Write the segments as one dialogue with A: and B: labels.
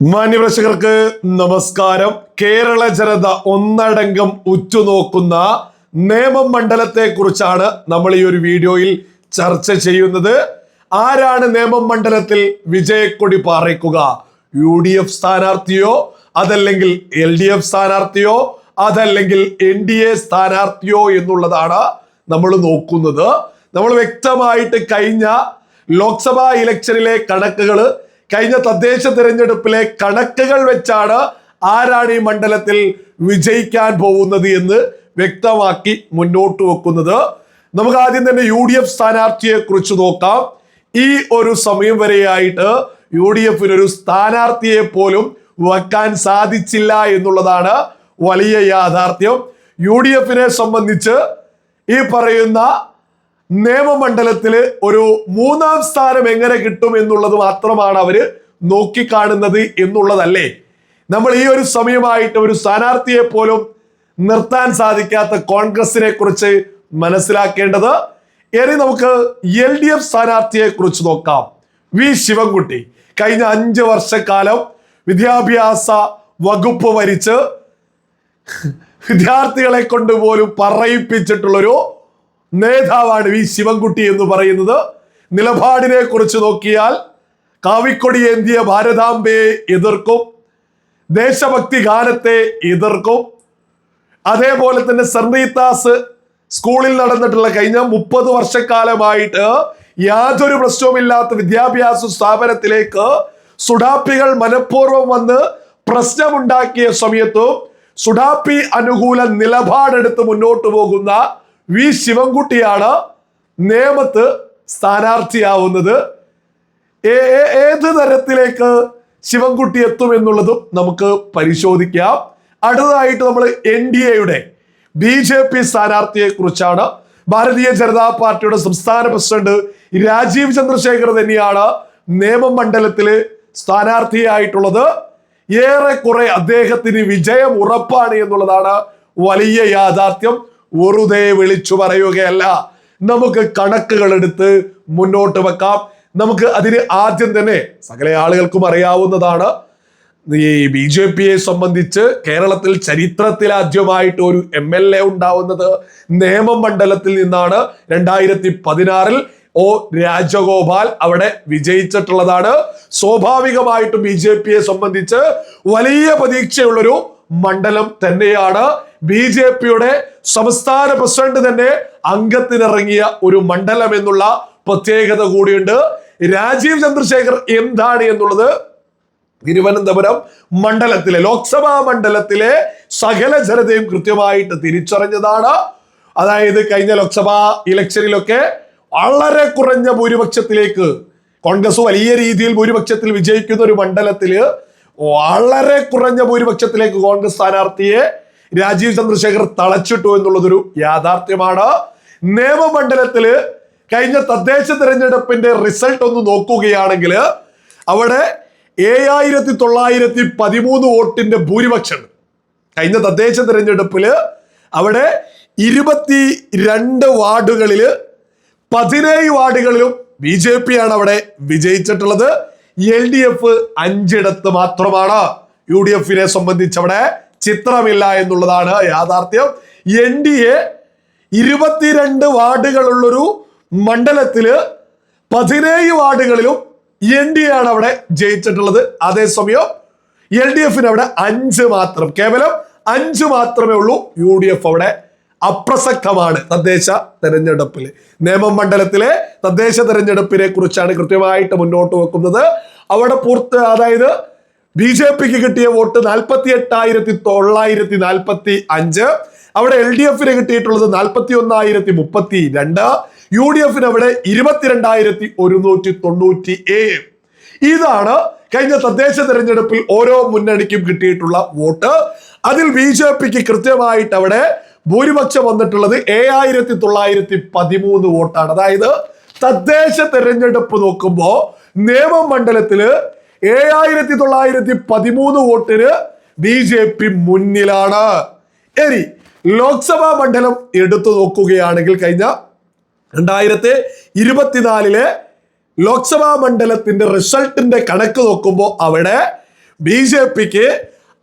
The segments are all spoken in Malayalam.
A: മാന്യപ്രേക്ഷകർക്ക് നമസ്കാരം. കേരള ജനത ഒന്നടങ്കം ഉറ്റുനോക്കുന്ന നേമം മണ്ഡലത്തെ കുറിച്ചാണ് നമ്മൾ ഈ ഒരു വീഡിയോയിൽ ചർച്ച ചെയ്യുന്നത്. ആരാണ് നേമം മണ്ഡലത്തിൽ വിജയക്കൊടി പാറിക്കുക? UDF സ്ഥാനാർത്ഥിയോ, അതല്ലെങ്കിൽ LDF സ്ഥാനാർത്ഥിയോ, അതല്ലെങ്കിൽ NDA സ്ഥാനാർത്ഥിയോ എന്നുള്ളതാണ് നമ്മൾ നോക്കുന്നത്. നമ്മൾ വ്യക്തമായിട്ട് കഴിഞ്ഞ ലോക്സഭാ ഇലക്ഷനിലെ കണക്കുകൾ, കഴിഞ്ഞ തദ്ദേശ തിരഞ്ഞെടുപ്പിലെ കണക്കുകൾ വെച്ചാണ് ആരാണ് ഈ മണ്ഡലത്തിൽ വിജയിക്കാൻ പോകുന്നത് എന്ന് വ്യക്തമാക്കി മുന്നോട്ട് വെക്കുന്നത്. നമുക്ക് ആദ്യം തന്നെ UDF സ്ഥാനാർത്ഥിയെ കുറിച്ച് നോക്കാം. ഈ ഒരു സമയം വരെയായിട്ട് UDFന് ഒരു സ്ഥാനാർത്ഥിയെ പോലും വെക്കാൻ സാധിച്ചില്ല എന്നുള്ളതാണ് വലിയ യാഥാർത്ഥ്യം. UDFനെ സംബന്ധിച്ച് ഈ പറയുന്ന നിയമമണ്ഡലത്തില് ഒരു മൂന്നാം സ്ഥാനം എങ്ങനെ കിട്ടും എന്നുള്ളത് മാത്രമാണ് അവര് നോക്കിക്കാണുന്നത് എന്നുള്ളതല്ലേ. നമ്മൾ ഈ ഒരു സമയമായിട്ട് ഒരു സ്ഥാനാർത്ഥിയെ പോലും നിർത്താൻ സാധിക്കാത്ത കോൺഗ്രസിനെ കുറിച്ച് മനസ്സിലാക്കേണ്ടത്. ഇനി നമുക്ക് LDF സ്ഥാനാർത്ഥിയെ കുറിച്ച് നോക്കാം. ശിവൻകുട്ടി കഴിഞ്ഞ 5 വർഷക്കാലം വിദ്യാഭ്യാസ വകുപ്പ് ഭരിച്ച് വിദ്യാർത്ഥികളെ കൊണ്ട് പോലും പറയിപ്പിച്ചിട്ടുള്ളൊരു നേതാവാണ് ശിവൻകുട്ടി എന്ന് പറയുന്നത്. നിലപാടിനെ കുറിച്ച് നോക്കിയാൽ കാവിക്കൊടി ഏന്തിയ ഭാരതാംബയെ എതിർക്കും, ദേശഭക്തി ഗാനത്തെ എതിർക്കും. അതേപോലെ തന്നെ സെൻറ് സ്കൂളിൽ നടന്നിട്ടുള്ള കഴിഞ്ഞ 30 വർഷക്കാലമായിട്ട് യാതൊരു പ്രശ്നവുമില്ലാത്ത വിദ്യാഭ്യാസ സ്ഥാപനത്തിലേക്ക് സുഡാപ്പികൾ മനഃപൂർവ്വം വന്ന് പ്രശ്നമുണ്ടാക്കിയ സമയത്തും സുഡാപ്പി അനുകൂല നിലപാടെടുത്ത് മുന്നോട്ട് പോകുന്ന ശിവൻകുട്ടിയാണ് നേമത്ത് സ്ഥാനാർത്ഥിയാവുന്നത്. ഏത് തരത്തിലേക്ക് ശിവൻകുട്ടി എത്തും എന്നുള്ളതും നമുക്ക് പരിശോധിക്കാം. അടുത്തതായിട്ട് നമ്മൾ NDAയുടെ BJP സ്ഥാനാർത്ഥിയെ കുറിച്ചാണ്. ഭാരതീയ ജനതാ പാർട്ടിയുടെ സംസ്ഥാന പ്രസിഡന്റ് രാജീവ് ചന്ദ്രശേഖർ തന്നെയാണ് നേമം മണ്ഡലത്തില് സ്ഥാനാർത്ഥിയായിട്ടുള്ളത്. ഏറെക്കുറെ അദ്ദേഹത്തിന് വിജയം ഉറപ്പാണ് എന്നുള്ളതാണ് വലിയ യാഥാർത്ഥ്യം. വെറുതെ വിളിച്ചു പറയുകയല്ല, നമുക്ക് കണക്കുകൾ എടുത്ത് മുന്നോട്ട് വെക്കാം. നമുക്ക് അതിന് ആദ്യം തന്നെ സകല ആളുകൾക്കും അറിയാവുന്നതാണ്, ഈ BJPയെ സംബന്ധിച്ച് കേരളത്തിൽ ചരിത്രത്തിലാദ്യമായിട്ട് ഒരു MLA ഉണ്ടാവുന്നത് നേമം മണ്ഡലത്തിൽ നിന്നാണ്. 2016 O രാജഗോപാൽ അവിടെ വിജയിച്ചിട്ടുള്ളതാണ്. സ്വാഭാവികമായിട്ടും BJPയെ സംബന്ധിച്ച് വലിയ പ്രതീക്ഷയുള്ളൊരു മണ്ഡലം തന്നെയാണ്. BJPയുടെ സംസ്ഥാന പ്രസിഡന്റ് തന്നെ അംഗത്തിനിറങ്ങിയ ഒരു മണ്ഡലം എന്നുള്ള പ്രത്യേകത കൂടിയുണ്ട്. രാജീവ് ചന്ദ്രശേഖർ എന്താണ് എന്നുള്ളത് തിരുവനന്തപുരം മണ്ഡലത്തിലെ ലോക്സഭാ മണ്ഡലത്തിലെ സകല ജനതയും കൃത്യമായിട്ട് തിരിച്ചറിഞ്ഞതാണ്. അതായത് കഴിഞ്ഞ ലോക്സഭാ ഇലക്ഷനിലൊക്കെ വളരെ കുറഞ്ഞ ഭൂരിപക്ഷത്തിലേക്ക് കോൺഗ്രസ് വലിയ രീതിയിൽ ഭൂരിപക്ഷത്തിൽ വിജയിക്കുന്ന ഒരു മണ്ഡലത്തില് വളരെ കുറഞ്ഞ ഭൂരിപക്ഷത്തിലേക്ക് കോൺഗ്രസ് സ്ഥാനാർത്ഥിയെ രാജീവ് ചന്ദ്രശേഖർ തളച്ചിട്ടു എന്നുള്ളതൊരു യാഥാർത്ഥ്യമാണ്. നിയമമണ്ഡലത്തില് കഴിഞ്ഞ തദ്ദേശ തെരഞ്ഞെടുപ്പിന്റെ റിസൾട്ട് ഒന്ന് നോക്കുകയാണെങ്കിൽ അവിടെ 7913 വോട്ടിന്റെ ഭൂരിപക്ഷം. കഴിഞ്ഞ തദ്ദേശ തെരഞ്ഞെടുപ്പില് അവിടെ 22 വാർഡുകളില് 17 വാർഡുകളിലും BJP ആണ് അവിടെ വിജയിച്ചിട്ടുള്ളത്. LDF 5 മാത്രമാണ്. UDFനെ സംബന്ധിച്ച് അവിടെ ചിത്രമില്ല എന്നുള്ളതാണ് യാഥാർത്ഥ്യം. NDA 22 വാർഡുകളുള്ളൊരു മണ്ഡലത്തില് 17 വാർഡുകളിലും NDA ആണ് അവിടെ ജയിച്ചിട്ടുള്ളത്. അതേസമയം LDFന് അവിടെ 5 മാത്രം, കേവലം 5 മാത്രമേ ഉള്ളൂ. UDF അവിടെ അപ്രസക്തമാണ് തദ്ദേശ തെരഞ്ഞെടുപ്പിൽ. നേമം മണ്ഡലത്തിലെ തദ്ദേശ തെരഞ്ഞെടുപ്പിനെ കുറിച്ചാണ് കൃത്യമായിട്ട് മുന്നോട്ട് വെക്കുന്നത്. അവിടെ അതായത് BJPക്ക് കിട്ടിയ വോട്ട് 48,945. അവിടെ LDFന് കിട്ടിയിട്ടുള്ളത് 41,032. UDFന് അവിടെ 22,197. ഇതാണ് കഴിഞ്ഞ തദ്ദേശ തെരഞ്ഞെടുപ്പിൽ ഓരോ മുന്നണിക്കും കിട്ടിയിട്ടുള്ള വോട്ട്. അതിൽ BJPക്ക് കൃത്യമായിട്ട് അവിടെ ഭൂരിപക്ഷം വന്നിട്ടുള്ളത് 7,913 വോട്ടാണ്. അതായത് തദ്ദേശ തെരഞ്ഞെടുപ്പ് നോക്കുമ്പോ നേമം മണ്ഡലത്തില് 7,913 വോട്ടിന് BJP മുന്നിലാണ്. ഇനി ലോക്സഭാ മണ്ഡലം എടുത്തു നോക്കുകയാണെങ്കിൽ കഴിഞ്ഞ 2024 ലോക്സഭാ മണ്ഡലത്തിന്റെ റിസൾട്ടിന്റെ കണക്ക് നോക്കുമ്പോൾ അവിടെ BJPക്ക്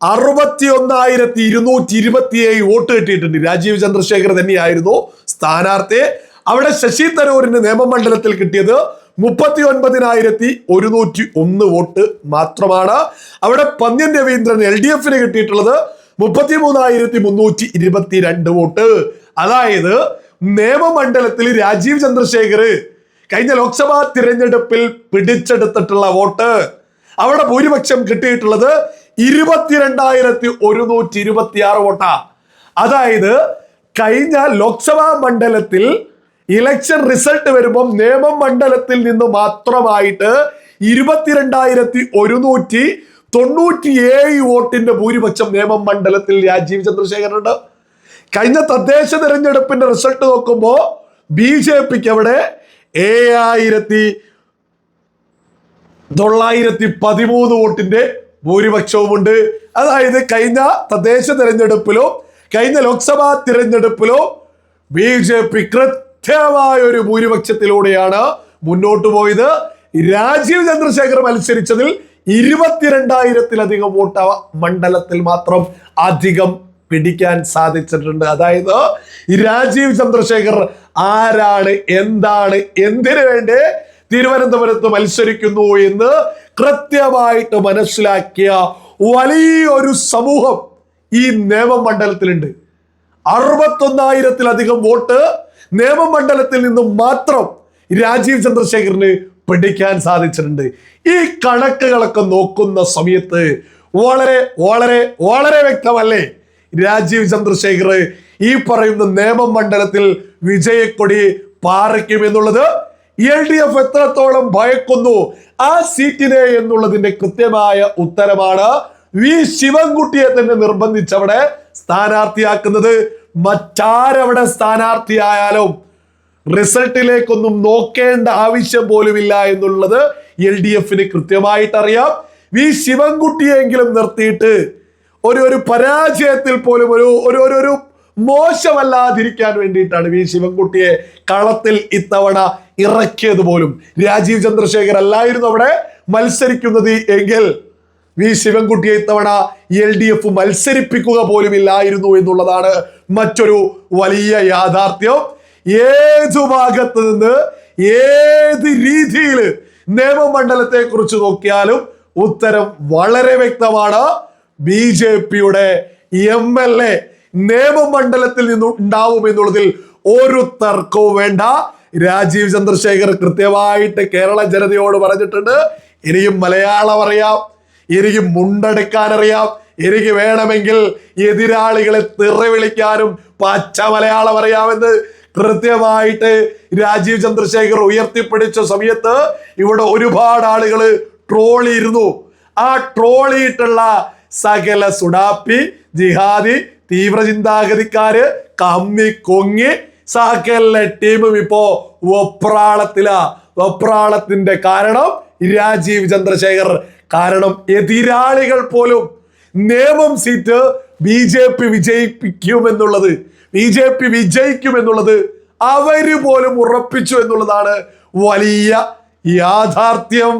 A: 61,227 വോട്ട് കിട്ടിയിട്ടുണ്ട്. രാജീവ് ചന്ദ്രശേഖർ തന്നെയായിരുന്നു സ്ഥാനാർത്ഥി. അവിടെ ശശി തരൂരിന് നിയമമണ്ഡലത്തിൽ കിട്ടിയത് 39,101 വോട്ട് മാത്രമാണ്. അവിടെ പന്ന്യൻ രവീന്ദ്രൻ LDFന് കിട്ടിയിട്ടുള്ളത് 33,322 വോട്ട്. അതായത് നിയമമണ്ഡലത്തിൽ രാജീവ് ചന്ദ്രശേഖർ കഴിഞ്ഞ ലോക്സഭാ തിരഞ്ഞെടുപ്പിൽ പിടിച്ചെടുത്തിട്ടുള്ള വോട്ട്, അവിടെ ഭൂരിപക്ഷം കിട്ടിയിട്ടുള്ളത് 22,126 വോട്ടാ. അതായത് കഴിഞ്ഞ ലോക്സഭാ മണ്ഡലത്തിൽ ഇലക്ഷൻ റിസൾട്ട് വരുമ്പം നിയമമണ്ഡലത്തിൽ നിന്ന് മാത്രമായിട്ട് 22,197 വോട്ടിന്റെ ഭൂരിപക്ഷം നിയമമണ്ഡലത്തിൽ രാജീവ് ചന്ദ്രശേഖരനുണ്ട്. കഴിഞ്ഞ തദ്ദേശ തെരഞ്ഞെടുപ്പിന്റെ റിസൾട്ട് നോക്കുമ്പോൾ BJPക്ക് അവിടെ 7,913 വോട്ടിന്റെ ഭൂരിപക്ഷവുമുണ്ട്. അതായത് കഴിഞ്ഞ തദ്ദേശ തെരഞ്ഞെടുപ്പിലോ കഴിഞ്ഞ ലോക്സഭാ തിരഞ്ഞെടുപ്പിലോ BJP കൃത്യമായ ഒരു ഭൂരിപക്ഷത്തിലൂടെയാണ് മുന്നോട്ട് പോയത്. രാജീവ് ചന്ദ്രശേഖർ മത്സരിച്ചതിൽ 22,000-ലധികം വോട്ട് മണ്ഡലത്തിൽ മാത്രം അധികം പിടിക്കാൻ സാധിച്ചിട്ടുണ്ട്. അതായത് രാജീവ് ചന്ദ്രശേഖർ ആരാണ്, എന്താണ്, എന്തിനു വേണ്ടി തിരുവനന്തപുരത്ത് മത്സരിക്കുന്നു എന്ന് കൃത്യമായിട്ട് മനസ്സിലാക്കിയ വലിയൊരു സമൂഹം ഈ നിയമമണ്ഡലത്തിലുണ്ട്. 61,000-ലധികം വോട്ട് നിയമമണ്ഡലത്തിൽ നിന്നും മാത്രം രാജീവ് ചന്ദ്രശേഖറിന് പിടിക്കാൻ സാധിച്ചിട്ടുണ്ട്. ഈ കണക്കുകളൊക്കെ നോക്കുന്ന സമയത്ത് വളരെ വളരെ വളരെ വ്യക്തമല്ലേ രാജീവ് ചന്ദ്രശേഖർ ഈ പറയുന്ന നിയമമണ്ഡലത്തിൽ വിജയക്കൊടി പാറിക്കുമെന്നുള്ളത്. LDF എത്രത്തോളം ഭയക്കുന്നു ആ സീറ്റിനെ എന്നുള്ളതിന്റെ കൃത്യമായ ഉത്തരമാണ് ശിവൻകുട്ടിയെ തന്നെ നിർബന്ധിച്ചവിടെ സ്ഥാനാർത്ഥിയാക്കുന്നത്. മറ്റാരവിടെ സ്ഥാനാർത്ഥിയായാലും റിസൾട്ടിലേക്കൊന്നും നോക്കേണ്ട ആവശ്യം പോലുമില്ല എന്നുള്ളത് LDFന് കൃത്യമായിട്ട് അറിയാം. ശിവൻകുട്ടിയെങ്കിലും നിർത്തിയിട്ട് ഒരു പരാജയത്തിൽ പോലും ഒരു മോശമല്ലാതിരിക്കാൻ വേണ്ടിയിട്ടാണ് ശിവൻകുട്ടിയെ കളത്തിൽ ഇത്തവണ ഇറക്കിയത് പോലും. രാജീവ് ചന്ദ്രശേഖർ അല്ലായിരുന്നു അവിടെ മത്സരിക്കുന്നത് എങ്കിൽ ശിവൻകുട്ടിയെ ഇത്തവണ LDF മത്സരിപ്പിക്കുക പോലുമില്ലായിരുന്നു എന്നുള്ളതാണ് മറ്റൊരു വലിയ യാഥാർത്ഥ്യം. ഏതു ഭാഗത്ത് നിന്ന് ഏത് രീതിയിൽ നിയമമണ്ഡലത്തെ കുറിച്ച് നോക്കിയാലും ഉത്തരം വളരെ വ്യക്തമാണ്. BJPയുടെ MLA നിയമമണ്ഡലത്തിൽ നിന്ന് ഉണ്ടാവും എന്നുള്ളതിൽ ഒരു തർക്കവും വേണ്ട. രാജീവ് ചന്ദ്രശേഖർ കൃത്യമായിട്ട് കേരള ജനതയോട് പറഞ്ഞിട്ടുണ്ട്, എനിക്കും മലയാളം അറിയാം, എനിക്ക് മുണ്ടെടുക്കാൻ അറിയാം, എനിക്ക് വേണമെങ്കിൽ എതിരാളികളെ തെറി വിളിക്കാനും പച്ച മലയാളം അറിയാമെന്ന് കൃത്യമായിട്ട് രാജീവ് ചന്ദ്രശേഖർ ഉയർത്തിപ്പിടിച്ച സമയത്ത് ഇവിടെ ഒരുപാട് ആളുകൾ ട്രോളിയിരുന്നു. ആ ട്രോളിയിട്ടുള്ള സകല സുഡാപ്പി, ജിഹാദി, തീവ്ര ചിന്താഗതിക്കാര്, കമ്മി കൊങ്ങി സകല ടീമും ഇപ്പോ വെപ്രാളത്തിന്റെ കാരണം രാജീവ് ചന്ദ്രശേഖർ. കാരണം എതിരാളികൾ പോലും നിയമം സീറ്റ് BJP വിജയിക്കുമെന്നുള്ളത് അവര് പോലും ഉറപ്പിച്ചു എന്നുള്ളതാണ് വലിയ യാഥാർത്ഥ്യം.